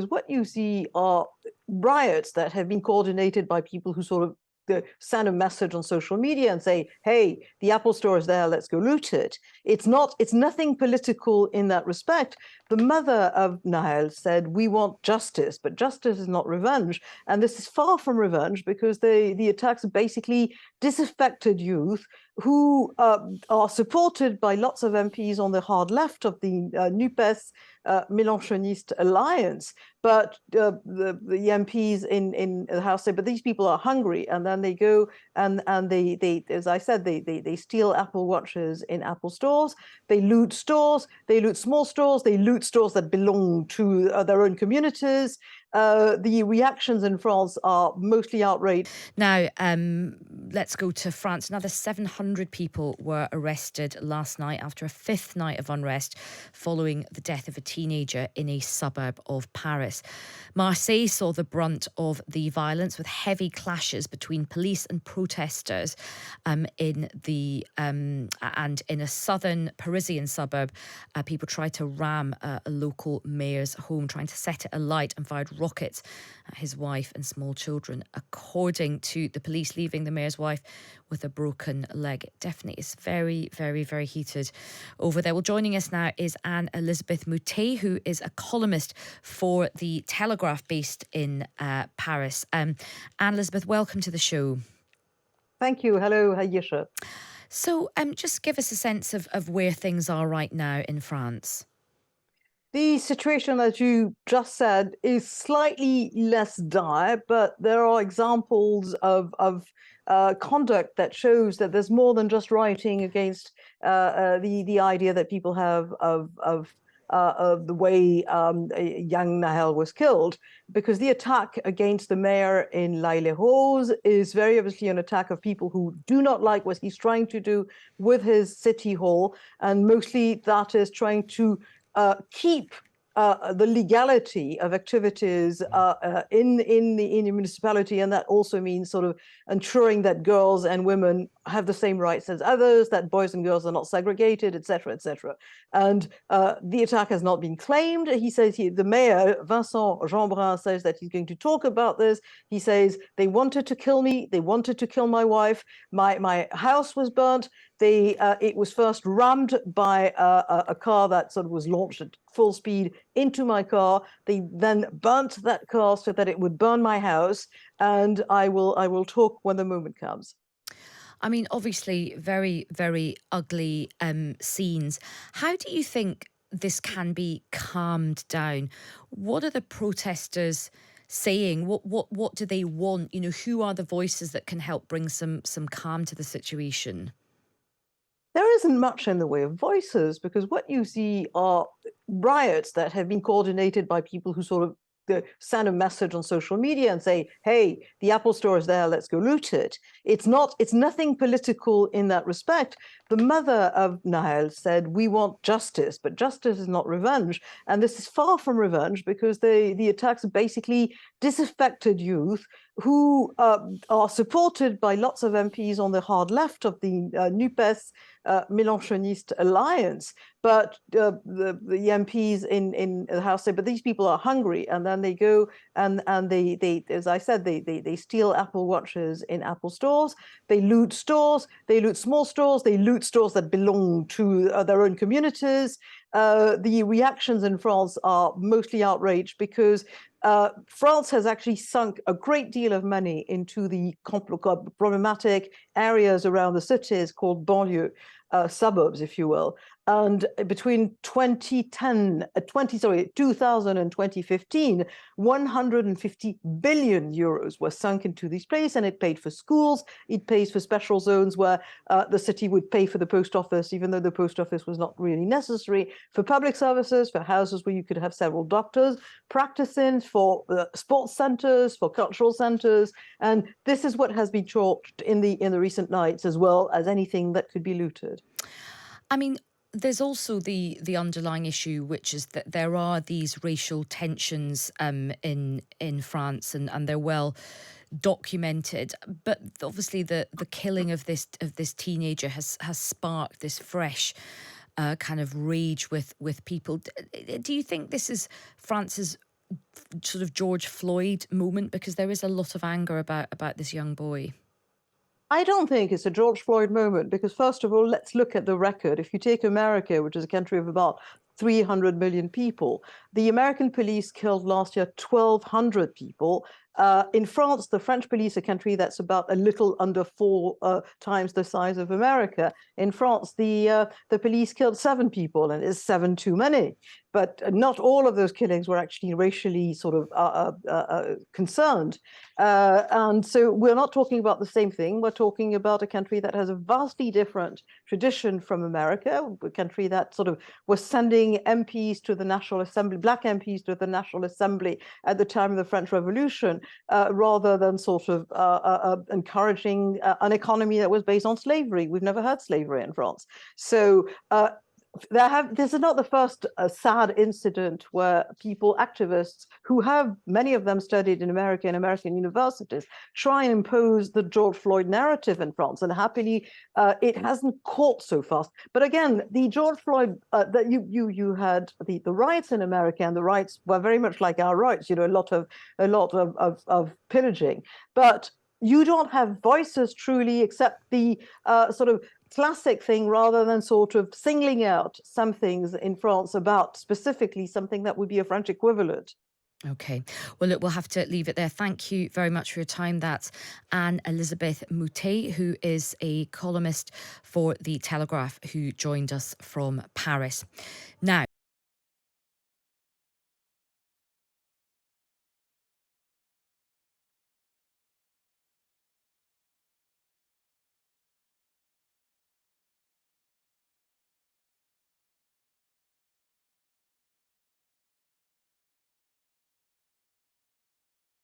because what you see are riots that have been coordinated by people who sort of send a message on social media and say, hey, the Apple store is there, let's go loot it. It's nothing political in that respect. The mother of Nahel said, we want justice, but justice is not revenge. And this is far from revenge because the attacks basically disaffected youth who are supported by lots of MPs on the hard left of the NUPES Mélenchoniste alliance. But the MPs in the House say, but these people are hungry. And then they go and they as I said, they steal Apple Watches in Apple stores. They loot stores. They loot small stores. They loot stores that belong to their own communities. The reactions in France are mostly outraged. Now, let's go to France. Another 700 people were arrested last night after a fifth night of unrest following the death of a teenager in a suburb of Paris. Marseille saw the brunt of the violence with heavy clashes between police and protesters and in a southern Parisian suburb. People tried to ram a local mayor's home, trying to set it alight, and fired rockets at his wife and small children, according to the police, leaving the mayor's wife with a broken leg. It definitely is very, very, very heated over there. Well, joining us now is Anne Elisabeth-Moutet, who is a columnist for the Telegraph based in Paris. Anne Elisabeth, welcome to the show. Thank you. Hello, Hayesha. So just give us a sense of where things are right now in France. The situation, as you just said, is slightly less dire, but there are examples of conduct that shows that there's more than just rioting against the idea that people have of the way young Nahel was killed, because the attack against the mayor in l'Île-et-Rose is very obviously an attack of people who do not like what he's trying to do with his city hall, and mostly that is trying to keep the legality of activities in the municipality, and that also means sort of ensuring that girls and women have the same rights as others, that boys and girls are not segregated, etc., etc. And the attack has not been claimed. He says the mayor, Vincent Jeanbrun, says that he's going to talk about this. He says they wanted to kill me, they wanted to kill my wife, my house was burnt. It was first rammed by a car that sort of was launched at full speed into my car. They then burnt that car so that it would burn my house. And I will talk when the moment comes. I mean, obviously, very, very ugly scenes. How do you think this can be calmed down? What are the protesters saying? What do they want? You know, who are the voices that can help bring some calm to the situation? There isn't much in the way of voices, because what you see are riots that have been coordinated by people who sort of send a message on social media and say, hey, the Apple store is there, let's go loot it. It's nothing political in that respect. The mother of Nahel said, we want justice, but justice is not revenge. And this is far from revenge because the attacks basically disaffected youth who are supported by lots of MPs on the hard left of the NUPES Mélenchoniste alliance. But the MPs in the House say, but these people are hungry. And then they go and they as I said, they steal Apple Watches in Apple stores. They loot stores. They loot small stores. They loot stores that belong to their own communities. The reactions in France are mostly outraged because France has actually sunk a great deal of money into the problematic areas around the cities called banlieue, suburbs, if you will. And between 2000 and 2015, 150 billion euros were sunk into these places, and it paid for schools. It pays for special zones where the city would pay for the post office, even though the post office was not really necessary, for public services, for houses where you could have several doctors practicing, for sports centers, for cultural centers. And this is what has been chalked in the recent nights, as well as anything that could be looted. I mean, there's also the underlying issue, which is that there are these racial tensions in France, and they're well documented. But obviously, the killing of this teenager has sparked this fresh kind of rage with people. Do you think this is France's sort of George Floyd moment? Because there is a lot of anger about this young boy. I don't think it's a George Floyd moment because, first of all, let's look at the record. If you take America, which is a country of about 300 million people, the American police killed last year 1,200 people. In France, the French police, a country that's about a little under 4 times the size of America. In France, the police killed 7 people, and it's 7 too many. But not all of those killings were actually racially sort of concerned. And so we're not talking about the same thing. We're talking about a country that has a vastly different tradition from America, a country that sort of was sending MPs to the National Assembly, black MPs to the National Assembly at the time of the French Revolution, rather than sort of encouraging an economy that was based on slavery. We've never had slavery in France. So this is not the first sad incident where activists who have, many of them studied in America and American universities, try and impose the George Floyd narrative in France. And happily, it hasn't caught so fast. But again, the George Floyd, that you had the riots in America, and the riots were very much like our riots, a lot of pillaging. But you don't have voices truly, except the sort of classic thing, rather than sort of singling out some things in France about specifically something that would be a French equivalent. Okay. Well, look, we'll have to leave it there. Thank you very much for your time. That's Anne Elisabeth-Moutet, who is a columnist for The Telegraph, who joined us from Paris. Now,